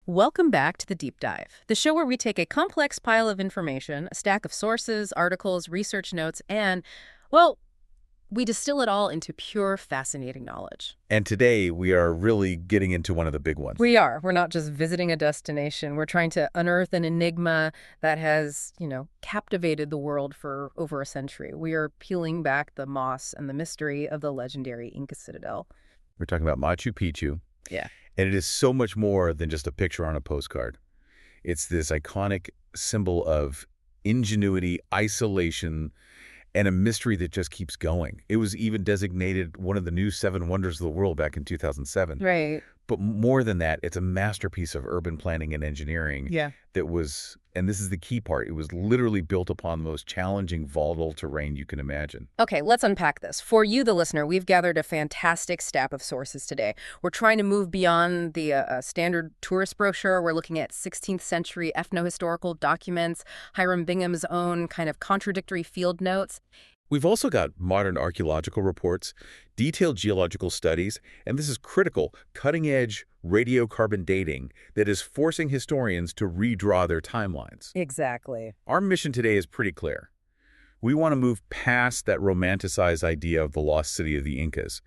Welcome back to the Deep Dive, the show where we take a complex pile of information, a stack of sources, articles, research notes, and, well, we distill it all into pure, fascinating knowledge. And today we are really getting into one of the big ones. We are. We're not just visiting a destination. We're trying to unearth an enigma that has, captivated the world for over a century. We are peeling back the moss and the mystery of the legendary Inca citadel. We're talking about Machu Picchu, Yeah. and it is so much more than just a picture on a postcard. It's this iconic symbol of ingenuity, isolation, and a mystery that just keeps going. It was even designated one of the new seven wonders of the world back in 2007. Right. But more than that, it's a masterpiece of urban planning and engineering Yeah. that was, and this is the key part, it was literally built upon the most challenging, volatile terrain you can imagine. Okay, let's unpack this. For you, the listener, we've gathered a fantastic stack of sources today. We're trying to move beyond the standard tourist brochure. We're looking at 16th century ethno-historical documents, Hiram Bingham's own kind of contradictory field notes. We've also got modern archaeological reports, detailed geological studies, and this is critical, cutting-edge radiocarbon dating that is forcing historians to redraw their timelines. Exactly. Our mission today is pretty clear. We want to move past that romanticized idea of the lost city of the Incas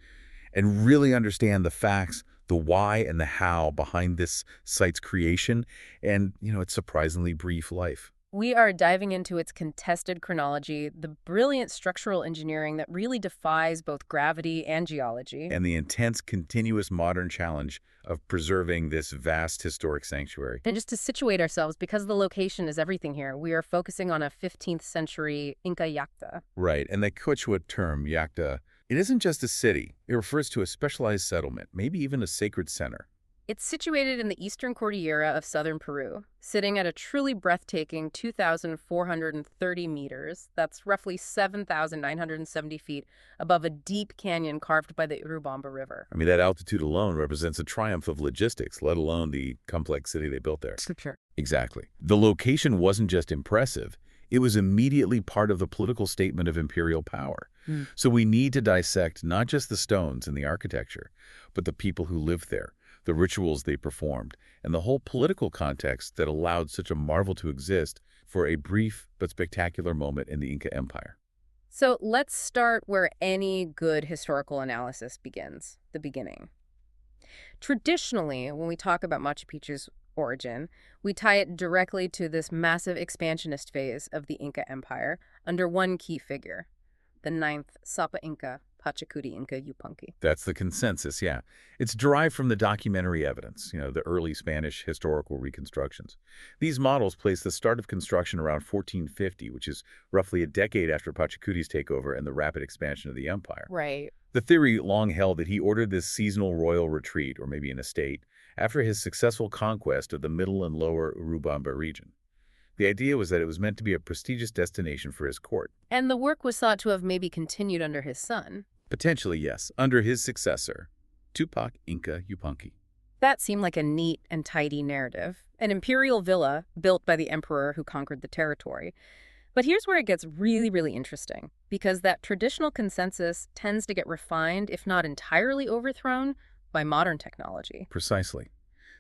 and really understand the facts, the why and the how behind this site's creation and, its surprisingly brief life. We are diving into its contested chronology, the brilliant structural engineering that really defies both gravity and geology. And the intense, continuous modern challenge of preserving this vast historic sanctuary. And just to situate ourselves, because the location is everything here, we are focusing on a 15th century Inca yacta. Right, and the Quechua term, yacta, it isn't just a city. It refers to a specialized settlement, maybe even a sacred center. It's situated in the eastern cordillera of southern Peru, sitting at a truly breathtaking 2,430 meters. That's roughly 7,970 feet above a deep canyon carved by the Urubamba River. I mean, that altitude alone represents a triumph of logistics, let alone the complex city they built there. Sure. Exactly. The location wasn't just impressive. It was immediately part of the political statement of imperial power. So we need to dissect not just the stones and the architecture, but the people who lived there, the rituals they performed, and the whole political context that allowed such a marvel to exist for a brief but spectacular moment in the Inca Empire. So let's start where any good historical analysis begins, the beginning. Traditionally, when we talk about Machu Picchu's origin, we tie it directly to this massive expansionist phase of the Inca Empire under one key figure, the ninth Sapa Inca, Pachacuti Inca Yupanqui. That's the consensus, yeah. It's derived from the documentary evidence, the early Spanish historical reconstructions. These models place the start of construction around 1450, which is roughly a decade after Pachacuti's takeover and the rapid expansion of the empire. Right. The theory long held that he ordered this seasonal royal retreat, or maybe an estate, after his successful conquest of the middle and lower Urubamba region. The idea was that it was meant to be a prestigious destination for his court. And the work was thought to have maybe continued under his son. Potentially, yes, under his successor, Tupac Inca Yupanqui. That seemed like a neat and tidy narrative, an imperial villa built by the emperor who conquered the territory. But here's where it gets really, really interesting, because that traditional consensus tends to get refined, if not entirely overthrown, by modern technology. Precisely.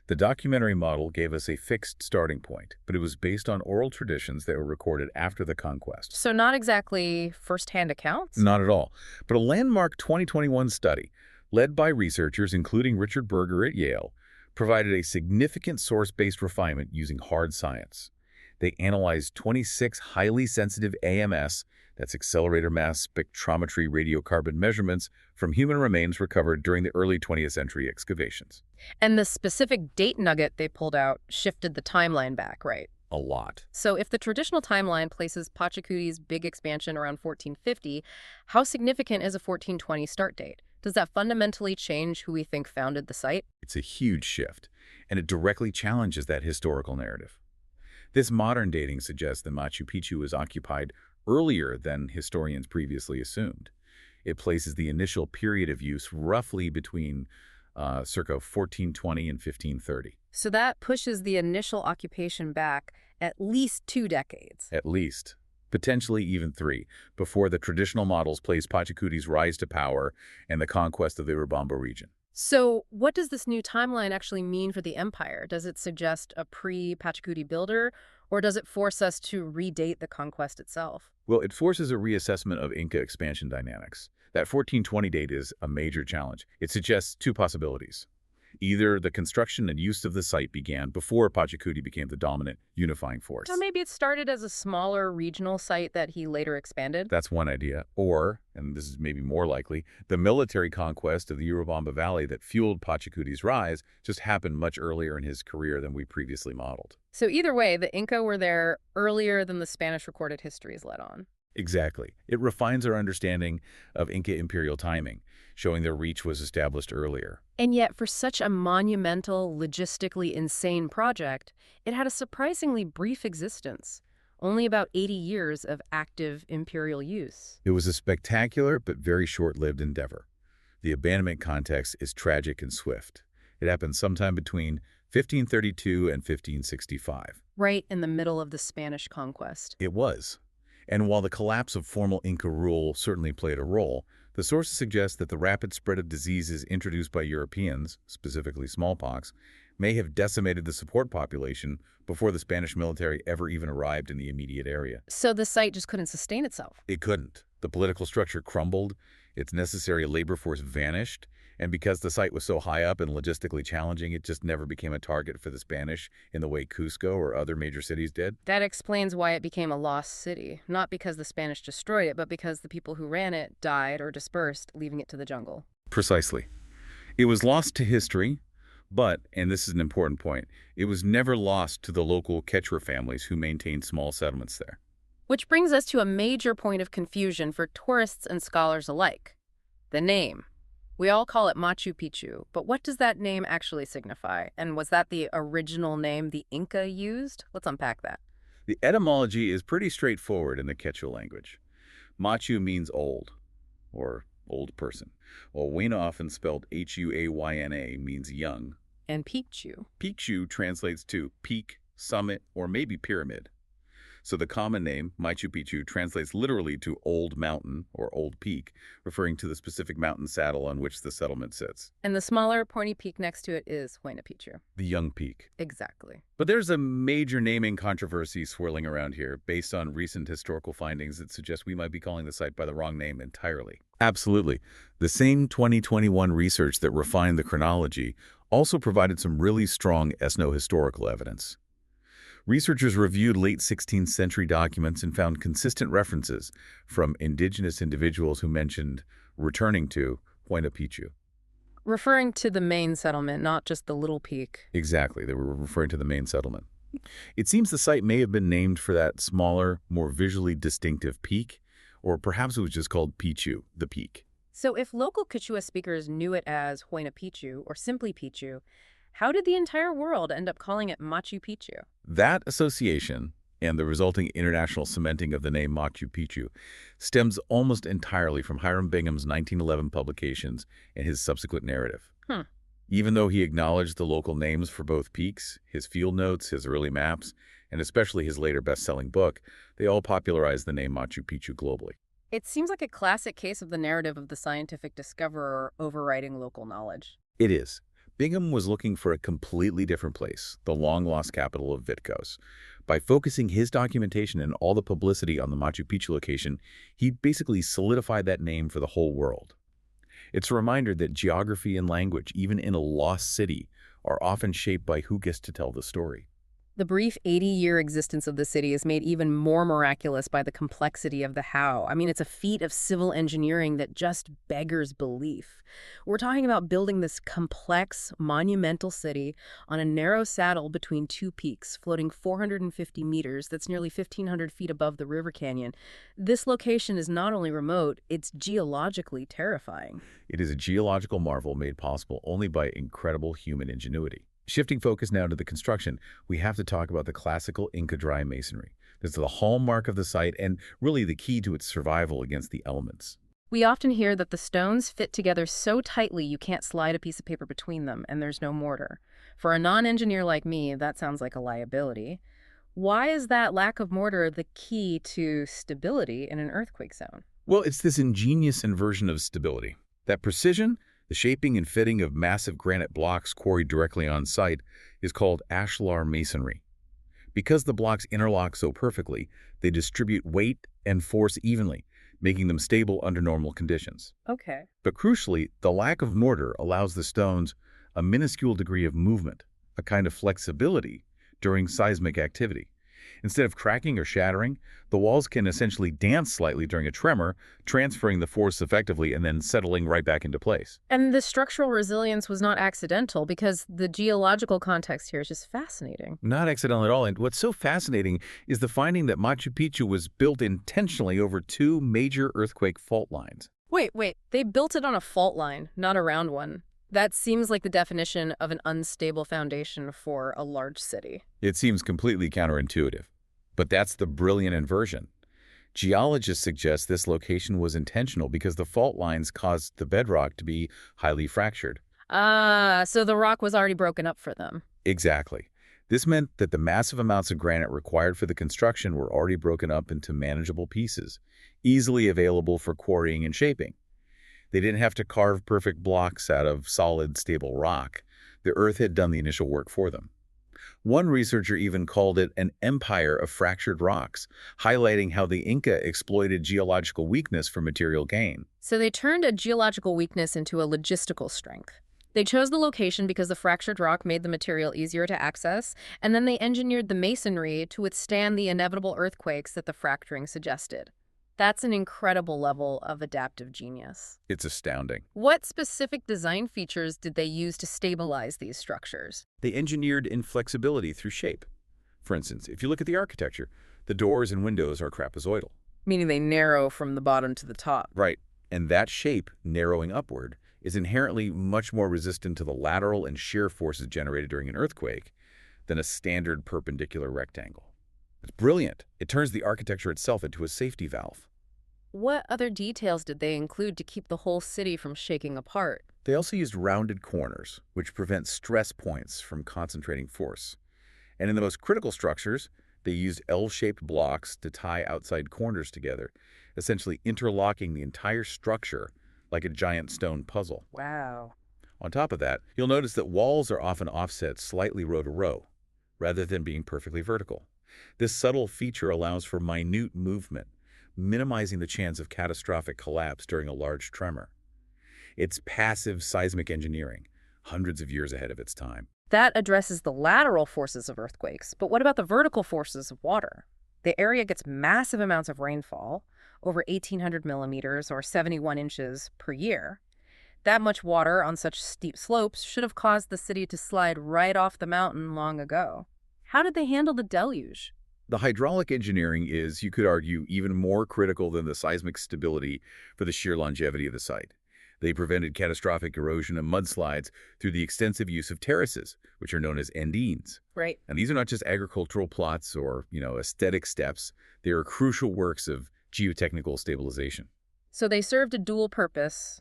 The documentary model gave us a fixed starting point, but it was based on oral traditions that were recorded after the conquest. So not exactly first-hand accounts? Not at all, but a landmark 2021 study, led by researchers including Richard Berger at Yale, provided a significant source-based refinement using hard science. They analyzed 26 highly sensitive AMS, that's accelerator mass spectrometry radiocarbon measurements, from human remains recovered during the early 20th century excavations. And the specific date nugget they pulled out shifted the timeline back, right? A lot. So if the traditional timeline places Pachacuti's big expansion around 1450, how significant is a 1420 start date? Does that fundamentally change who we think founded the site? It's a huge shift, and it directly challenges that historical narrative. This modern dating suggests that Machu Picchu was occupied earlier than historians previously assumed. It places the initial period of use roughly between circa 1420 and 1530. So that pushes the initial occupation back at least 2 decades. At least. Potentially even 3, before the traditional models place Pachacuti's rise to power and the conquest of the Urubamba region. So, what does this new timeline actually mean for the empire? Does it suggest a pre-Pachacuti builder, or does it force us to redate the conquest itself? Well, it forces a reassessment of Inca expansion dynamics. That 1420 date is a major challenge. It suggests two possibilities. Either the construction and use of the site began before Pachacuti became the dominant unifying So force. maybe it started as a smaller regional site that he later expanded? That's one idea. Or, and this is maybe more likely, the military conquest of the Urubamba Valley that fueled Pachacuti's rise just happened much earlier in his career than we previously modeled. So either way, the Inca were there earlier than the Spanish recorded histories let on. Exactly. It refines our understanding of Inca imperial timing, showing their reach was established earlier. And yet, for such a monumental, logistically insane project, it had a surprisingly brief existence. Only about 80 years of active imperial use. It was a spectacular but very short-lived endeavor. The abandonment context is tragic and swift. It happened sometime between 1532 and 1565. Right in the middle of the Spanish conquest. It was. And while the collapse of formal Inca rule certainly played a role, the sources suggest that the rapid spread of diseases introduced by Europeans, specifically smallpox, may have decimated the support population before the Spanish military ever even arrived in the immediate area. So the site just couldn't sustain itself. It couldn't. The political structure crumbled, its necessary labor force vanished, and because the site was so high up and logistically challenging, it just never became a target for the Spanish in the way Cusco or other major cities did. That explains why it became a lost city. Not because the Spanish destroyed it, but because the people who ran it died or dispersed, leaving it to the jungle. Precisely. It was lost to history, but, and this is an important point, it was never lost to the local Quechua families who maintained small settlements there. Which brings us to a major point of confusion for tourists and scholars alike. The name. We all call it Machu Picchu, but what does that name actually signify? And was that the original name the Inca used? Let's unpack that. The etymology is pretty straightforward in the Quechua language. Machu means old, or old person, while Huayna, often spelled Huyana, means young. And Picchu. Picchu translates to peak, summit, or maybe pyramid. So the common name, Machu Picchu, translates literally to old mountain or old peak, referring to the specific mountain saddle on which the settlement sits. And the smaller, pointy peak next to it is Huayna Picchu. The young peak. Exactly. But there's a major naming controversy swirling around here based on recent historical findings that suggest we might be calling the site by the wrong name entirely. Absolutely. The same 2021 research that refined the chronology also provided some really strong ethno-historical evidence. Researchers reviewed late 16th century documents and found consistent references from indigenous individuals who mentioned returning to Huayna Picchu. Referring to the main settlement, not just the little peak. Exactly, they were referring to the main settlement. It seems the site may have been named for that smaller, more visually distinctive peak, or perhaps it was just called Picchu, the peak. So if local Quechua speakers knew it as Huayna Picchu or simply Picchu, how did the entire world end up calling it Machu Picchu? That association and the resulting international cementing of the name Machu Picchu stems almost entirely from Hiram Bingham's 1911 publications and his subsequent narrative. Even though he acknowledged the local names for both peaks, his field notes, his early maps, and especially his later best-selling book, they all popularized the name Machu Picchu globally. It seems like a classic case of the narrative of the scientific discoverer overriding local knowledge. It is. Bingham was looking for a completely different place, the long-lost capital of Vitkos. By focusing his documentation and all the publicity on the Machu Picchu location, he basically solidified that name for the whole world. It's a reminder that geography and language, even in a lost city, are often shaped by who gets to tell the story. The brief 80-year existence of the city is made even more miraculous by the complexity of the how. I mean, it's a feat of civil engineering that just beggars belief. We're talking about building this complex, monumental city on a narrow saddle between two peaks, floating 450 meters, that's nearly 1,500 feet above the river canyon. This location is not only remote, it's geologically terrifying. It is a geological marvel made possible only by incredible human ingenuity. Shifting focus now to the construction, we have to talk about the classical Inca dry masonry. This is the hallmark of the site and really the key to its survival against the elements. We often hear that the stones fit together so tightly you can't slide a piece of paper between them, and there's no mortar. For a non-engineer like me, that sounds like a liability. Why is that lack of mortar the key to stability in an earthquake zone? Well, it's this ingenious inversion of stability. That precision The shaping and fitting of massive granite blocks quarried directly on site is called ashlar masonry. Because the blocks interlock so perfectly, they distribute weight and force evenly, making them stable under normal conditions. Okay. But crucially, the lack of mortar allows the stones a minuscule degree of movement, a kind of flexibility during seismic activity. Instead of cracking or shattering, the walls can essentially dance slightly during a tremor, transferring the force effectively and then settling right back into place. And the structural resilience was not accidental because the geological context here is just fascinating. Not accidental at all. And what's so fascinating is the finding that Machu Picchu was built intentionally over two major earthquake fault lines. Wait. They built it on a fault line, not around one. That seems like the definition of an unstable foundation for a large city. It seems completely counterintuitive. But that's the brilliant inversion. Geologists suggest this location was intentional because the fault lines caused the bedrock to be highly fractured. Ah, so the rock was already broken up for them. Exactly. This meant that the massive amounts of granite required for the construction were already broken up into manageable pieces, easily available for quarrying and shaping. They didn't have to carve perfect blocks out of solid, stable rock. The earth had done the initial work for them. One researcher even called it an empire of fractured rocks, highlighting how the Inca exploited geological weakness for material gain. So they turned a geological weakness into a logistical strength. They chose the location because the fractured rock made the material easier to access, and then they engineered the masonry to withstand the inevitable earthquakes that the fracturing suggested. That's an incredible level of adaptive genius. It's astounding. What specific design features did they use to stabilize these structures? They engineered inflexibility through shape. For instance, if you look at the architecture, the doors and windows are trapezoidal. Meaning they narrow from the bottom to the top. Right. And that shape, narrowing upward, is inherently much more resistant to the lateral and shear forces generated during an earthquake than a standard perpendicular rectangle. It's brilliant. It turns the architecture itself into a safety valve. What other details did they include to keep the whole city from shaking apart? They also used rounded corners, which prevent stress points from concentrating force. And in the most critical structures, they used L-shaped blocks to tie outside corners together, essentially interlocking the entire structure like a giant stone puzzle. Wow. On top of that, you'll notice that walls are often offset slightly row to row, rather than being perfectly vertical. This subtle feature allows for minute movement, minimizing the chance of catastrophic collapse during a large tremor. It's passive seismic engineering, hundreds of years ahead of its time. That addresses the lateral forces of earthquakes, but what about the vertical forces of water? The area gets massive amounts of rainfall, over 1,800 millimeters or 71 inches per year. That much water on such steep slopes should have caused the city to slide right off the mountain long ago. How did they handle the deluge? The hydraulic engineering is, you could argue, even more critical than the seismic stability for the sheer longevity of the site. They prevented catastrophic erosion and mudslides through the extensive use of terraces, which are known as endines. Right. And these are not just agricultural plots or, aesthetic steps. They are crucial works of geotechnical stabilization. So they served a dual purpose,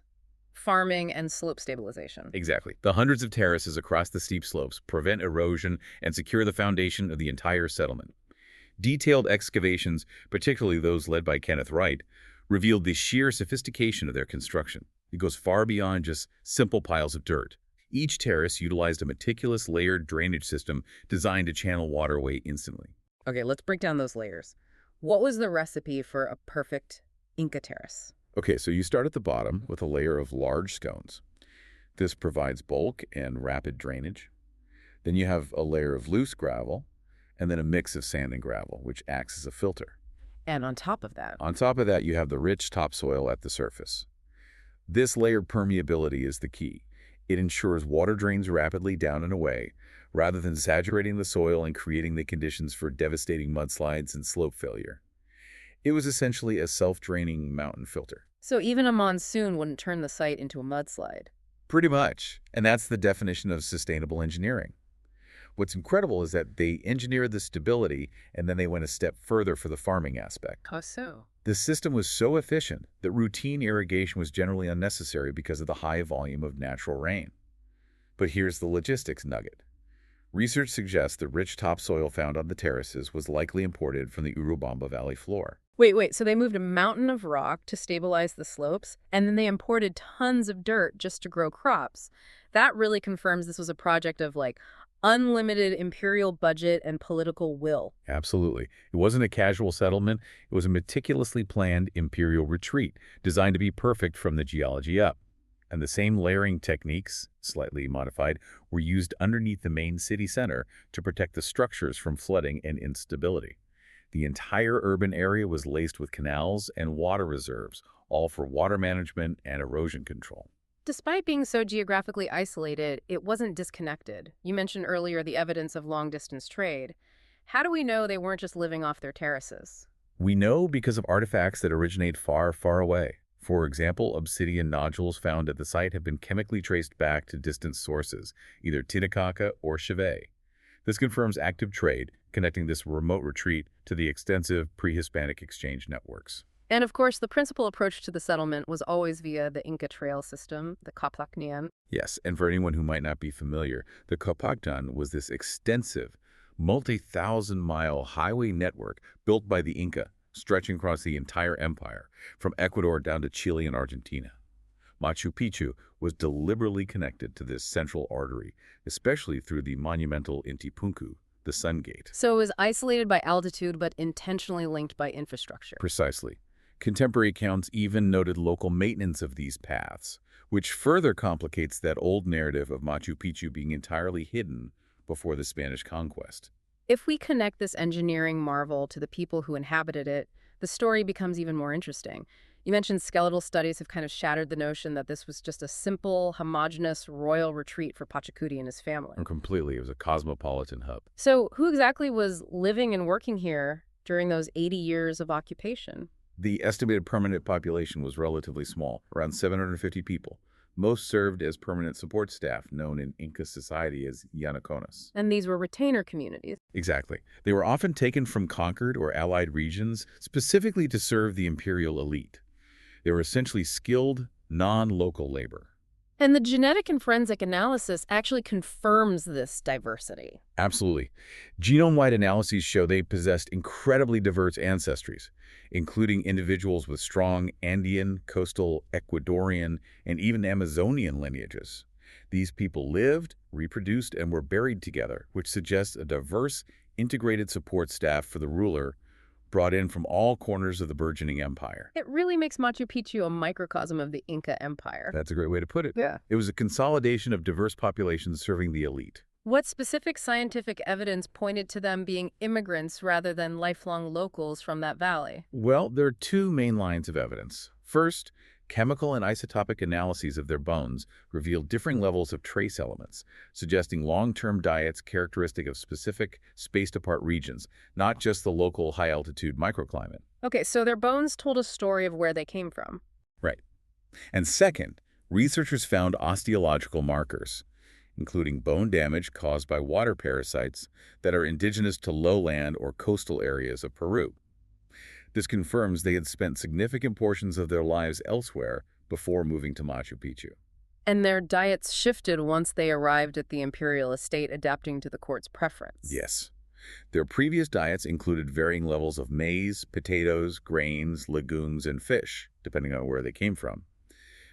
farming and slope stabilization. Exactly. The hundreds of terraces across the steep slopes prevent erosion and secure the foundation of the entire settlement. Detailed excavations, particularly those led by Kenneth Wright, revealed the sheer sophistication of their construction. It goes far beyond just simple piles of dirt. Each terrace utilized a meticulous layered drainage system designed to channel water away instantly. Okay, let's break down those layers. What was the recipe for a perfect Inca terrace? Okay, so you start at the bottom with a layer of large scones. This provides bulk and rapid drainage. Then you have a layer of loose gravel, and then a mix of sand and gravel, which acts as a filter. And on top of that? On top of that, you have the rich topsoil at the surface. This layered permeability is the key. It ensures water drains rapidly down and away, rather than saturating the soil and creating the conditions for devastating mudslides and slope failure. It was essentially a self-draining mountain filter. So even a monsoon wouldn't turn the site into a mudslide? Pretty much. And that's the definition of sustainable engineering. What's incredible is that they engineered the stability, and then they went a step further for the farming aspect. How so? The system was so efficient that routine irrigation was generally unnecessary because of the high volume of natural rain. But here's the logistics nugget. Research suggests the rich topsoil found on the terraces was likely imported from the Urubamba Valley floor. Wait, so they moved a mountain of rock to stabilize the slopes, and then they imported tons of dirt just to grow crops. That really confirms this was a project of, like, unlimited imperial budget and political will. Absolutely. It wasn't a casual settlement. It was a meticulously planned imperial retreat designed to be perfect from the geology up. And the same layering techniques, slightly modified, were used underneath the main city center to protect the structures from flooding and instability. The entire urban area was laced with canals and water reserves, all for water management and erosion control. Despite being so geographically isolated, it wasn't disconnected. You mentioned earlier the evidence of long-distance trade. How do we know they weren't just living off their terraces? We know because of artifacts that originate far, far away. For example, obsidian nodules found at the site have been chemically traced back to distant sources, either Titicaca or Chivay. This confirms active trade, connecting this remote retreat to the extensive pre-Hispanic exchange networks. And of course, the principal approach to the settlement was always via the Inca trail system, the Kapaknian. Yes, and for anyone who might not be familiar, the Copacabana was this extensive, multi-thousand-mile highway network built by the Inca, stretching across the entire empire, from Ecuador down to Chile and Argentina. Machu Picchu was deliberately connected to this central artery, especially through the monumental Intipunku, the Sun Gate. So it was isolated by altitude but intentionally linked by infrastructure. Precisely. Contemporary accounts even noted local maintenance of these paths, which further complicates that old narrative of Machu Picchu being entirely hidden before the Spanish conquest. If we connect this engineering marvel to the people who inhabited it, the story becomes even more interesting. You mentioned skeletal studies have kind of shattered the notion that this was just a simple, homogeneous royal retreat for Pachacuti and his family. And completely, it was a cosmopolitan hub. So who exactly was living and working here during those 80 years of occupation? The estimated permanent population was relatively small, around 750 people. Most served as permanent support staff, known in Inca society as llanoconas. And these were retainer communities. Exactly. They were often taken from conquered or allied regions, specifically to serve the imperial elite. They were essentially skilled, non-local labor. And the genetic and forensic analysis actually confirms this diversity. Absolutely. Genome-wide analyses show they possessed incredibly diverse ancestries, including individuals with strong Andean, coastal, Ecuadorian, and even Amazonian lineages. These people lived, reproduced, and were buried together, which suggests a diverse, integrated support staff for the ruler brought in from all corners of the burgeoning empire. It really makes Machu Picchu a microcosm of the Inca Empire. That's a great way to put it. Yeah. It was a consolidation of diverse populations serving the elite. What specific scientific evidence pointed to them being immigrants rather than lifelong locals from that valley? Well, there are two main lines of evidence. First, chemical and isotopic analyses of their bones revealed differing levels of trace elements, suggesting long-term diets characteristic of specific spaced-apart regions, not just the local high-altitude microclimate. Okay, so their bones told a story of where they came from. Right. And second, researchers found osteological markers, including bone damage caused by water parasites that are indigenous to lowland or coastal areas of Peru. This confirms they had spent significant portions of their lives elsewhere before moving to Machu Picchu. And their diets shifted once they arrived at the imperial estate, adapting to the court's preference. Yes. Their previous diets included varying levels of maize, potatoes, grains, legumes, and fish, depending on where they came from.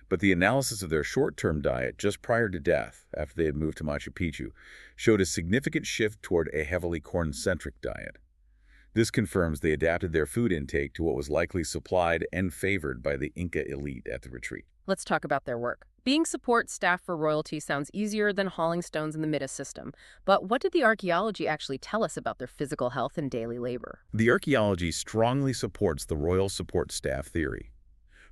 But the analysis of their short-term diet just prior to death, after they had moved to Machu Picchu, showed a significant shift toward a heavily corn-centric diet. This confirms they adapted their food intake to what was likely supplied and favored by the Inca elite at the retreat. Let's talk about their work. Being support staff for royalty sounds easier than hauling stones in the Midas system. But what did the archaeology actually tell us about their physical health and daily labor? The archaeology strongly supports the royal support staff theory.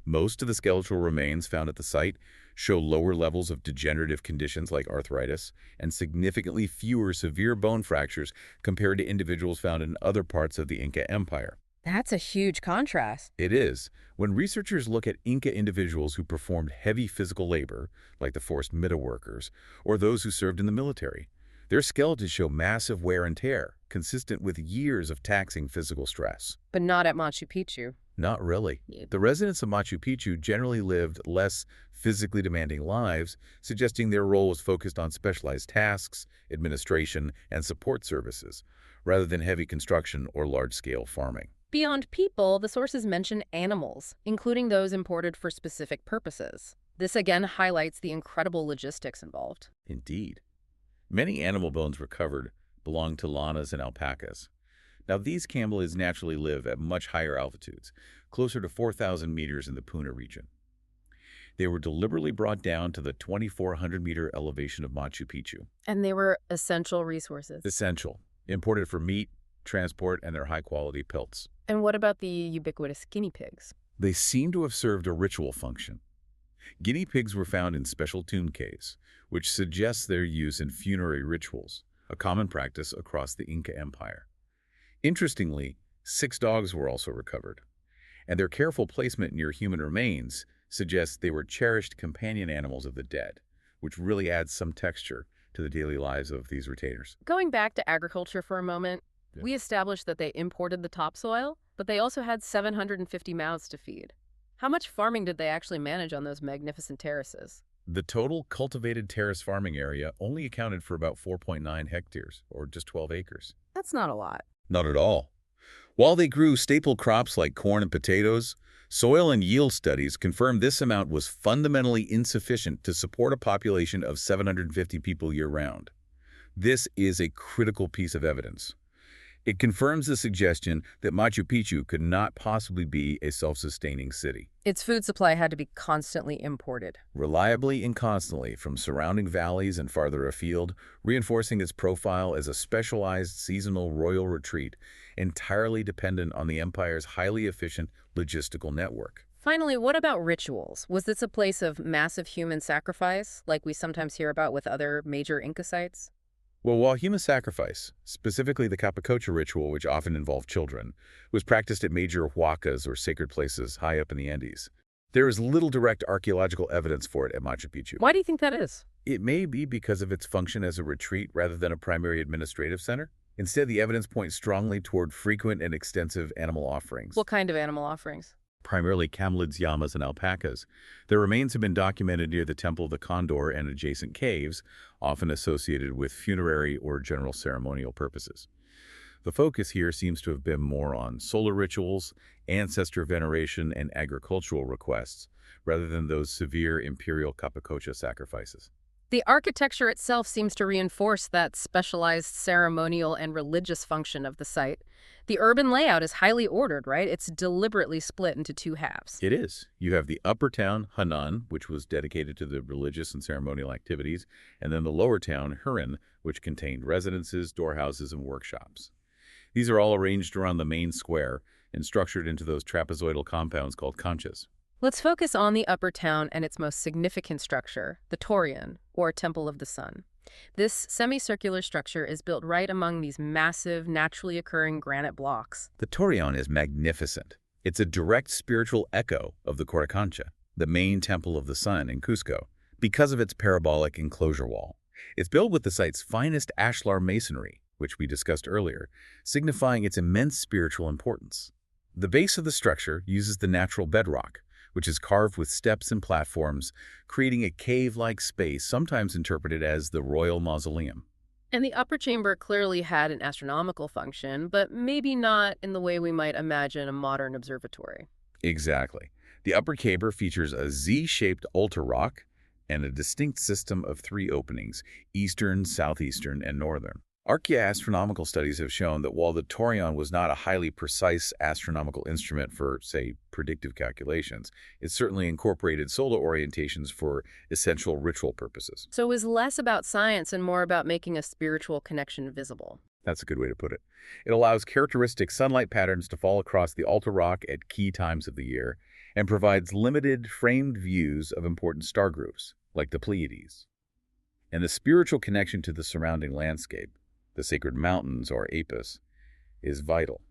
Most of the skeletal remains found at the site show lower levels of degenerative conditions like arthritis and significantly fewer severe bone fractures compared to individuals found in other parts of the Inca Empire. That's a huge contrast. It is. When researchers look at Inca individuals who performed heavy physical labor, like the forced mita workers, or those who served in the military, their skeletons show massive wear and tear, consistent with years of taxing physical stress. But not at Machu Picchu. Not really. The residents of Machu Picchu generally lived less physically demanding lives, suggesting their role was focused on specialized tasks, administration, and support services, rather than heavy construction or large-scale farming. Beyond people, the sources mention animals, including those imported for specific purposes. This again highlights the incredible logistics involved. Indeed. Many animal bones recovered belong to llamas and alpacas. Now, these camelids naturally live at much higher altitudes, closer to 4,000 meters in the Puna region. They were deliberately brought down to the 2,400-meter elevation of Machu Picchu. And they were essential resources. Essential, imported for meat, transport, and their high-quality pelts. And what about the ubiquitous guinea pigs? They seem to have served a ritual function. Guinea pigs were found in special tomb caves, which suggests their use in funerary rituals, a common practice across the Inca Empire. Interestingly, 6 dogs were also recovered, and their careful placement near human remains suggests they were cherished companion animals of the dead, which really adds some texture to the daily lives of these retainers. Going back to agriculture for a moment, Yeah. we established that they imported the topsoil, but they also had 750 mouths to feed. How much farming did they actually manage on those magnificent terraces? The total cultivated terrace farming area only accounted for about 4.9 hectares, or just 12 acres. That's not a lot. Not at all. While they grew staple crops like corn and potatoes, soil and yield studies confirmed this amount was fundamentally insufficient to support a population of 750 people year-round. This is a critical piece of evidence. It confirms the suggestion that Machu Picchu could not possibly be a self-sustaining city. Its food supply had to be constantly imported. Reliably and constantly from surrounding valleys and farther afield, reinforcing its profile as a specialized seasonal royal retreat entirely dependent on the empire's highly efficient logistical network. Finally, what about rituals? Was this a place of massive human sacrifice, like we sometimes hear about with other major Inca sites? Well, while human sacrifice, specifically the Capacocha ritual, which often involved children, was practiced at major huacas or sacred places high up in the Andes, there is little direct archaeological evidence for it at Machu Picchu. Why do you think that is? It may be because of its function as a retreat rather than a primary administrative center. Instead, the evidence points strongly toward frequent and extensive animal offerings. What kind of animal offerings? Primarily camelids, llamas, and alpacas. Their remains have been documented near the Temple of the Condor and adjacent caves, often associated with funerary or general ceremonial purposes. The focus here seems to have been more on solar rituals, ancestor veneration, and agricultural requests, rather than those severe imperial Capacocha sacrifices. The architecture itself seems to reinforce that specialized ceremonial and religious function of the site. The urban layout is highly ordered, right? It's deliberately split into 2 halves. It is. You have the upper town, Hanan, which was dedicated to the religious and ceremonial activities, and then the lower town, Hurin, which contained residences, storehouses, and workshops. These are all arranged around the main square and structured into those trapezoidal compounds called conchas. Let's focus on the upper town and its most significant structure, the Torion, or Temple of the Sun. This semicircular structure is built right among these massive, naturally occurring granite blocks. The Torion is magnificent. It's a direct spiritual echo of the Coricancha, the main temple of the sun in Cusco, because of its parabolic enclosure wall. It's built with the site's finest ashlar masonry, which we discussed earlier, signifying its immense spiritual importance. The base of the structure uses the natural bedrock, which is carved with steps and platforms, creating a cave-like space sometimes interpreted as the royal mausoleum. And the upper chamber clearly had an astronomical function, but maybe not in the way we might imagine a modern observatory. Exactly. The upper chamber features a Z-shaped altar rock and a distinct system of 3 openings, eastern, southeastern, and northern. Archaeoastronomical studies have shown that while the Torion was not a highly precise astronomical instrument for, say, predictive calculations, it certainly incorporated solar orientations for essential ritual purposes. So it was less about science and more about making a spiritual connection visible. That's a good way to put it. It allows characteristic sunlight patterns to fall across the altar rock at key times of the year and provides limited framed views of important star groups, like the Pleiades. And the spiritual connection to the surrounding landscape, the sacred mountains, or apis, is vital.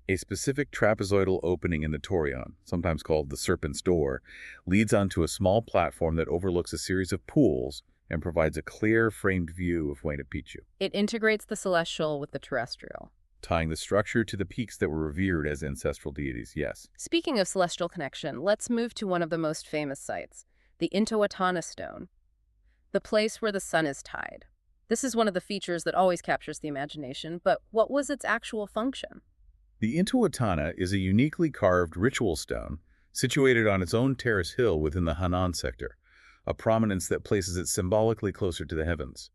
A specific trapezoidal opening in the Torion, sometimes called the Serpent's Door, leads onto a small platform that overlooks a series of pools and provides a clear, framed view of Huayna Picchu, It integrates the celestial with the terrestrial. tying the structure to the peaks that were revered as ancestral deities, yes. Speaking of celestial connection, let's move to one of the most famous sites, the Intihuatana Stone, the place where the sun is tied. This is one of the features that always captures the imagination, but what was its actual function? The Intihuatana is a uniquely carved ritual stone situated on its own terrace hill within the Hanan sector, a prominence that places it symbolically closer to the heavens.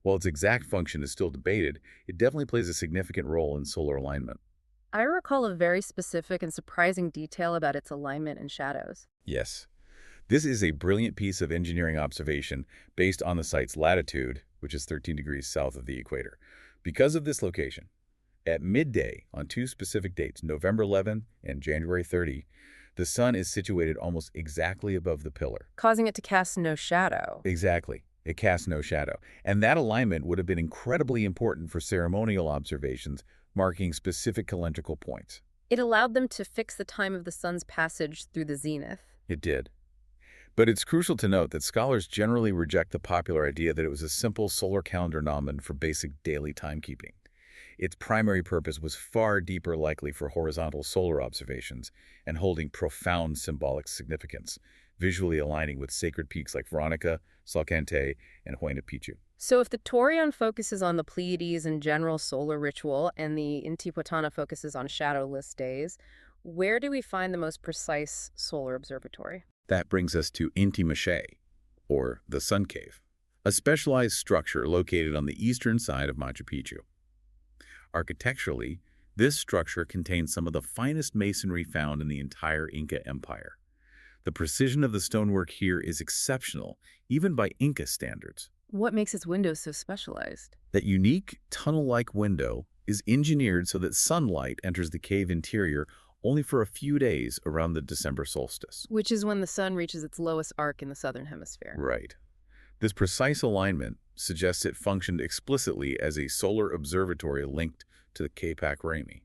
While its exact function is still debated, it definitely plays a significant role in solar alignment. I recall a very specific and surprising detail about its alignment and shadows. Yes, this is a brilliant piece of engineering observation based on the site's latitude, which is 13 degrees south of the equator. Because of this location, at midday on two specific dates, November 11 and January 30, the sun is situated almost exactly above the pillar. Causing it to cast no shadow. Exactly. It casts no shadow. And that alignment would have been incredibly important for ceremonial observations, marking specific calendrical points. It allowed them to fix the time of the sun's passage through the zenith. It did. But it's crucial to note that scholars generally reject the popular idea that it was a simple solar calendar nomen for basic daily timekeeping. Its primary purpose was far deeper, likely for horizontal solar observations and holding profound symbolic significance, visually aligning with sacred peaks like Veronica, Salcantay, and Huayna Picchu. So if the Taurion focuses on the Pleiades and general solar ritual, and the Intihuatana focuses on shadowless days, where do we find the most precise solar observatory? That brings us to Inti Maché, or the Sun Cave, a specialized structure located on the eastern side of Machu Picchu. Architecturally, this structure contains some of the finest masonry found in the entire Inca Empire. The precision of the stonework here is exceptional, even by Inca standards. What makes its windows so specialized? That unique, tunnel-like window is engineered so that sunlight enters the cave interior only for a few days around the December solstice. Which is when the sun reaches its lowest arc in the southern hemisphere. Right. This precise alignment suggests it functioned explicitly as a solar observatory linked to the Capac Rami,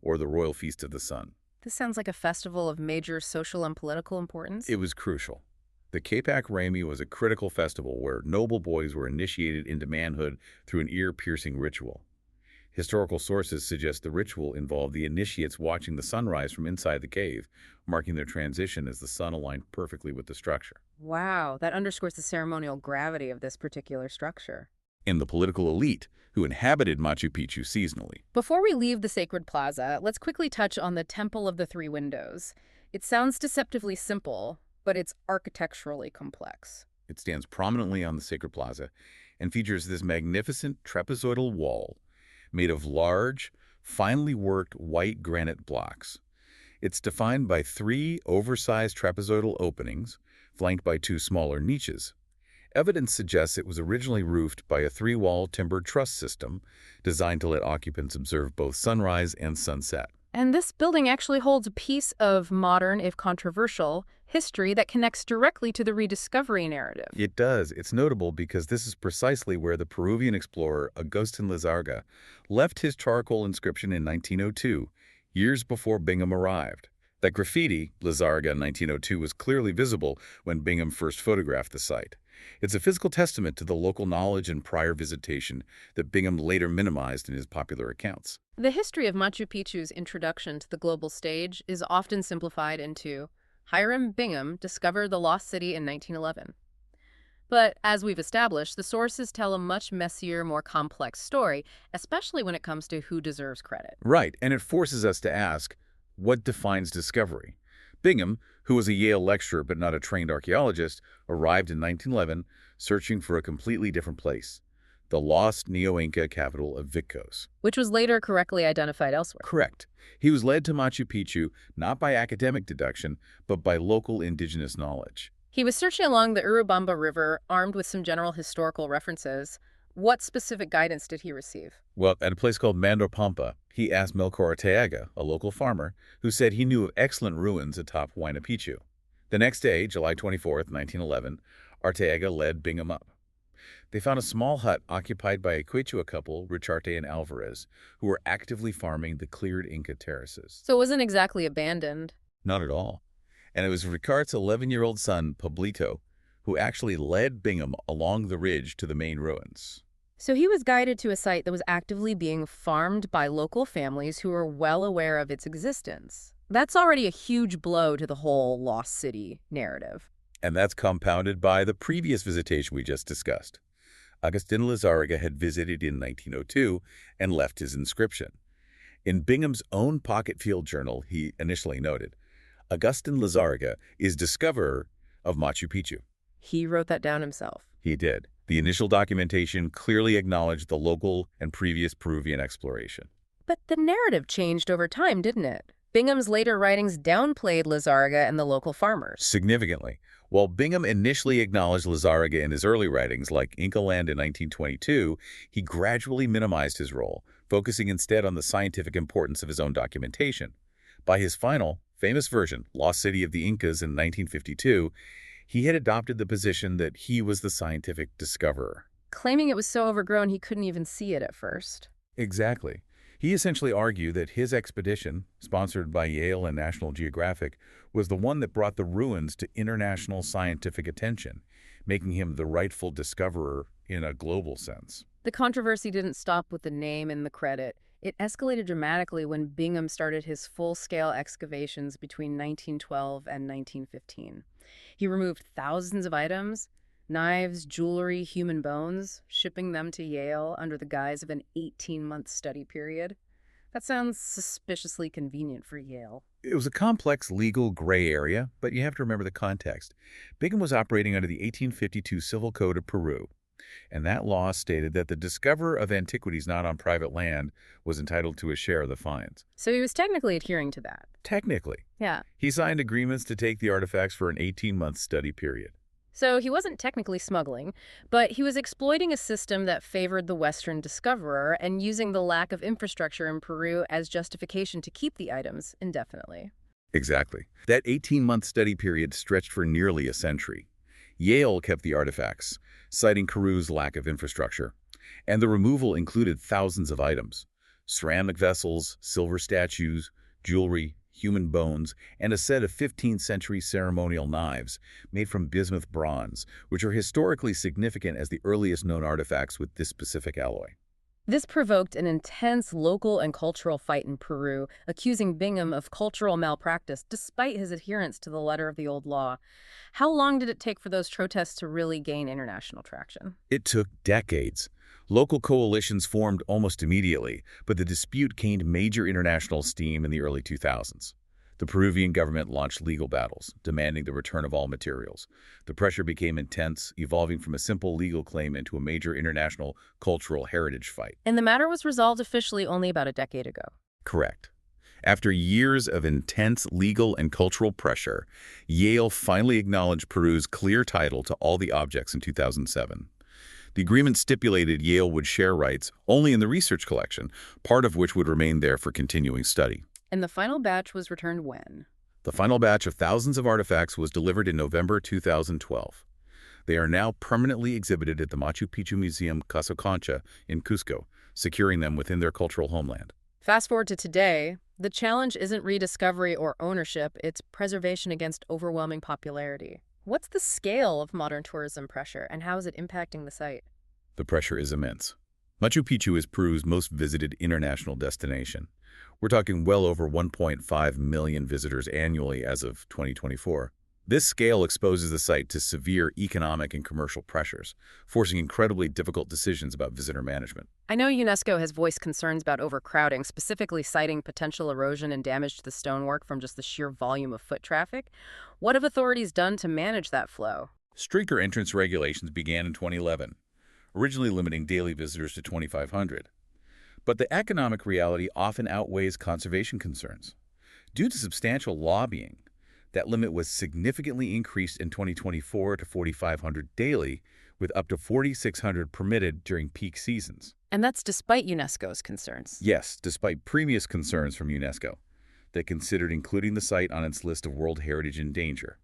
or the Royal Feast of the Sun. This sounds like a festival of major social and political importance. It was crucial. The Capac Rami was a critical festival where noble boys were initiated into manhood through an ear-piercing ritual. Historical sources suggest the ritual involved the initiates watching the sunrise from inside the cave, marking their transition as the sun aligned perfectly with the structure. Wow, that underscores the ceremonial gravity of this particular structure. And the political elite who inhabited Machu Picchu seasonally. Before we leave the sacred plaza, let's quickly touch on the Temple of the Three Windows. It sounds deceptively simple, but it's architecturally complex. It stands prominently on the sacred plaza and features this magnificent trapezoidal wall made of large, finely worked white granite blocks. It's defined by three oversized trapezoidal openings, flanked by two smaller niches. Evidence suggests it was originally roofed by a three-wall timber truss system designed to let occupants observe both sunrise and sunset. And this building actually holds a piece of modern, if controversial, history that connects directly to the rediscovery narrative. It does. It's notable because this is precisely where the Peruvian explorer Agustin Lizarraga left his charcoal inscription in 1902, years before Bingham arrived. That graffiti, Lizarraga in 1902, was clearly visible when Bingham first photographed the site. It's a physical testament to the local knowledge and prior visitation that Bingham later minimized in his popular accounts. The history of Machu Picchu's introduction to the global stage is often simplified into Hiram Bingham discovered the lost city in 1911. But as we've established, the sources tell a much messier, more complex story, especially when it comes to who deserves credit. Right, and it forces us to ask, what defines discovery? Bingham, who was a Yale lecturer but not a trained archaeologist, arrived in 1911 searching for a completely different place, the lost Neo-Inca capital of Vicos. Which was later correctly identified elsewhere. Correct. He was led to Machu Picchu not by academic deduction, but by local indigenous knowledge. He was searching along the Urubamba River, armed with some general historical references. What specific guidance did he receive? Well, at a place called Mandorpampa, he asked Melchor Arteaga, a local farmer, who said he knew of excellent ruins atop Huayna Picchu. The next day, July 24, 1911, Arteaga led Bingham up. They found a small hut occupied by a Quechua couple, Richarte and Alvarez, who were actively farming the cleared Inca terraces. So it wasn't exactly abandoned. Not at all. And it was Ricart's 11-year-old son, Pablito, who actually led Bingham along the ridge to the main ruins. So he was guided to a site that was actively being farmed by local families who were well aware of its existence. That's already a huge blow to the whole lost city narrative. And that's compounded by the previous visitation we just discussed. Agustin Lizarraga had visited in 1902 and left his inscription. In Bingham's own pocket field journal, he initially noted, Agustin Lizarraga is discoverer of Machu Picchu. He wrote that down himself. He did. The initial documentation clearly acknowledged the local and previous Peruvian exploration. But the narrative changed over time, didn't it? Bingham's later writings downplayed Lizarraga and the local farmers. Significantly, while Bingham initially acknowledged Lizarraga in his early writings, like Inca Land in 1922, he gradually minimized his role, focusing instead on the scientific importance of his own documentation. By his final, famous version, Lost City of the Incas in 1952, he had adopted the position that he was the scientific discoverer. Claiming it was so overgrown he couldn't even see it at first. Exactly. He essentially argued that his expedition, sponsored by Yale and National Geographic, was the one that brought the ruins to international scientific attention, making him the rightful discoverer in a global sense. The controversy didn't stop with the name and the credit. It escalated dramatically when Bingham started his full-scale excavations between 1912 and 1915. He removed thousands of items, knives, jewelry, human bones, shipping them to Yale under the guise of an 18-month study period. That sounds suspiciously convenient for Yale. It was a complex legal gray area, but you have to remember the context. Bingham was operating under the 1852 Civil Code of Peru, and that law stated that the discoverer of antiquities not on private land was entitled to a share of the fines. So he was technically adhering to that. Technically. Yeah. He signed agreements to take the artifacts for an 18-month study period. So he wasn't technically smuggling, but he was exploiting a system that favored the Western discoverer and using the lack of infrastructure in Peru as justification to keep the items indefinitely. Exactly. That 18-month study period stretched for nearly a century. Yale kept the artifacts, citing Peru's lack of infrastructure, and the removal included thousands of items: ceramic vessels, silver statues, jewelry, human bones, and a set of 15th century ceremonial knives made from bismuth bronze, which are historically significant as the earliest known artifacts with this specific alloy. This provoked an intense local and cultural fight in Peru, accusing Bingham of cultural malpractice despite his adherence to the letter of the old law. How long did it take for those protests to really gain international traction? It took decades. Local coalitions formed almost immediately, but the dispute gained major international steam in the early 2000s. The Peruvian government launched legal battles, demanding the return of all materials. The pressure became intense, evolving from a simple legal claim into a major international cultural heritage fight. And the matter was resolved officially only about a decade ago. Correct. After years of intense legal and cultural pressure, Yale finally acknowledged Peru's clear title to all the objects in 2007. The agreement stipulated Yale would share rights only in the research collection, part of which would remain there for continuing study. And the final batch was returned when? The final batch of thousands of artifacts was delivered in November 2012. They are now permanently exhibited at the Machu Picchu Museum Casa Concha in Cusco, securing them within their cultural homeland. Fast forward to today, the challenge isn't rediscovery or ownership, it's preservation against overwhelming popularity. What's the scale of modern tourism pressure, and how is it impacting the site? The pressure is immense. Machu Picchu is Peru's most visited international destination. We're talking well over 1.5 million visitors annually as of 2024. This scale exposes the site to severe economic and commercial pressures, forcing incredibly difficult decisions about visitor management. I know UNESCO has voiced concerns about overcrowding, specifically citing potential erosion and damage to the stonework from just the sheer volume of foot traffic. What have authorities done to manage that flow? Stricter entrance regulations began in 2011, originally limiting daily visitors to 2,500. But the economic reality often outweighs conservation concerns. Due to substantial lobbying, that limit was significantly increased in 2024 to 4,500 daily, with up to 4,600 permitted during peak seasons. And that's despite UNESCO's concerns. Yes, despite previous concerns from UNESCO that considered including the site on its list of World Heritage in danger.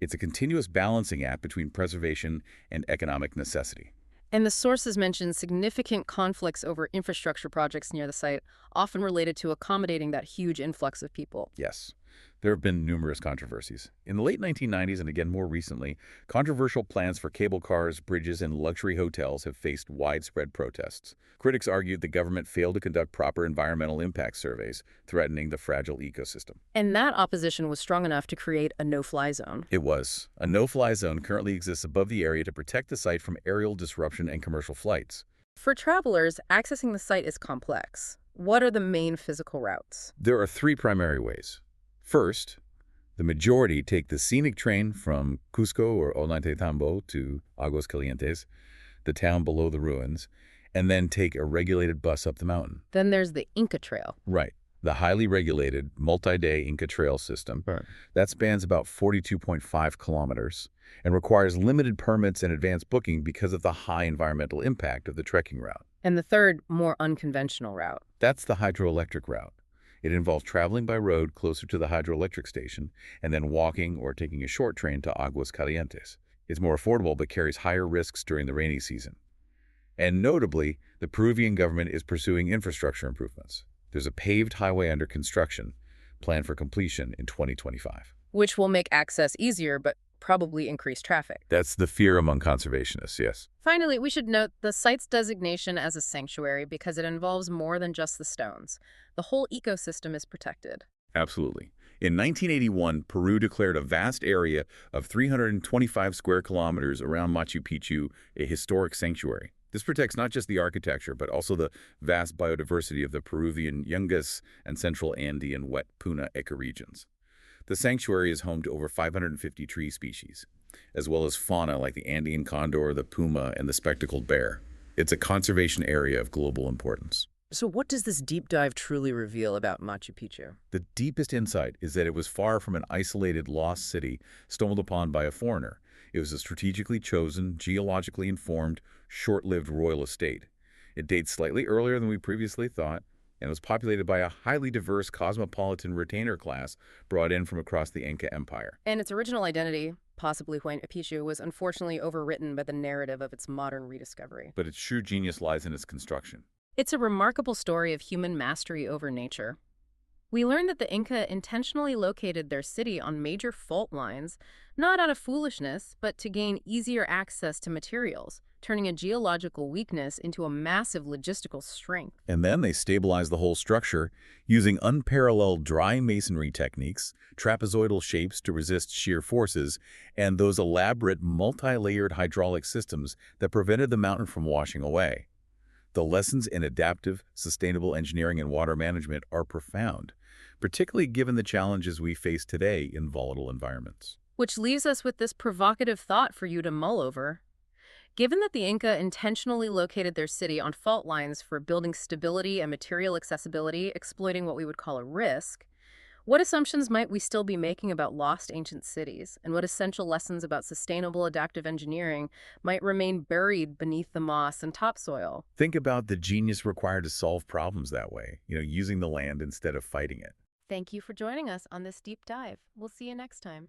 It's a continuous balancing act between preservation and economic necessity. And the sources mention significant conflicts over infrastructure projects near the site, often related to accommodating that huge influx of people. Yes, there have been numerous controversies. In the late 1990s and again more recently, controversial plans for cable cars, bridges, and luxury hotels have faced widespread protests. Critics argued the government failed to conduct proper environmental impact surveys, threatening the fragile ecosystem. And that opposition was strong enough to create a no-fly zone. It was. A no-fly zone currently exists above the area to protect the site from aerial disruption and commercial flights. For travelers, accessing the site is complex. What are the main physical routes? There are three primary ways. First, the majority take the scenic train from Cusco or Ollantaytambo to Aguas Calientes, the town below the ruins, and then take a regulated bus up the mountain. Then there's the Inca Trail. Right. The highly regulated, multi-day Inca Trail system. Right. That spans about 42.5 kilometers and requires limited permits and advanced booking because of the high environmental impact of the trekking route. And the third, more unconventional route. That's the hydroelectric route. It involves traveling by road closer to the hydroelectric station and then walking or taking a short train to Aguas Calientes. It's more affordable but carries higher risks during the rainy season. And notably, the Peruvian government is pursuing infrastructure improvements. There's a paved highway under construction, planned for completion in 2025. Which will make access easier, but probably increase traffic. That's the fear among conservationists, yes. Finally, we should note the site's designation as a sanctuary because it involves more than just the stones. The whole ecosystem is protected. Absolutely. In 1981, Peru declared a vast area of 325 square kilometers around Machu Picchu a historic sanctuary. This protects not just the architecture, but also the vast biodiversity of the Peruvian Yungas and Central Andean wet Puna ecoregions. The sanctuary is home to over 550 tree species, as well as fauna like the Andean condor, the puma, and the spectacled bear. It's a conservation area of global importance. So what does this deep dive truly reveal about Machu Picchu? The deepest insight is that it was far from an isolated lost city stumbled upon by a foreigner. It was a strategically chosen, geologically informed, short-lived royal estate. It dates slightly earlier than we previously thought, and was populated by a highly diverse cosmopolitan retainer class brought in from across the Inca Empire. And its original identity, possibly Huayna Picchu, was unfortunately overwritten by the narrative of its modern rediscovery. But its true genius lies in its construction. It's a remarkable story of human mastery over nature. We learned that the Inca intentionally located their city on major fault lines, not out of foolishness, but to gain easier access to materials, turning a geological weakness into a massive logistical strength. And then they stabilized the whole structure using unparalleled dry masonry techniques, trapezoidal shapes to resist shear forces, and those elaborate multi-layered hydraulic systems that prevented the mountain from washing away. The lessons in adaptive, sustainable engineering and water management are profound, particularly given the challenges we face today in volatile environments. Which leaves us with this provocative thought for you to mull over. Given that the Inca intentionally located their city on fault lines for building stability and material accessibility, exploiting what we would call a risk, what assumptions might we still be making about lost ancient cities, and what essential lessons about sustainable adaptive engineering might remain buried beneath the moss and topsoil? Think about the genius required to solve problems that way, using the land instead of fighting it. Thank you for joining us on this deep dive. We'll see you next time.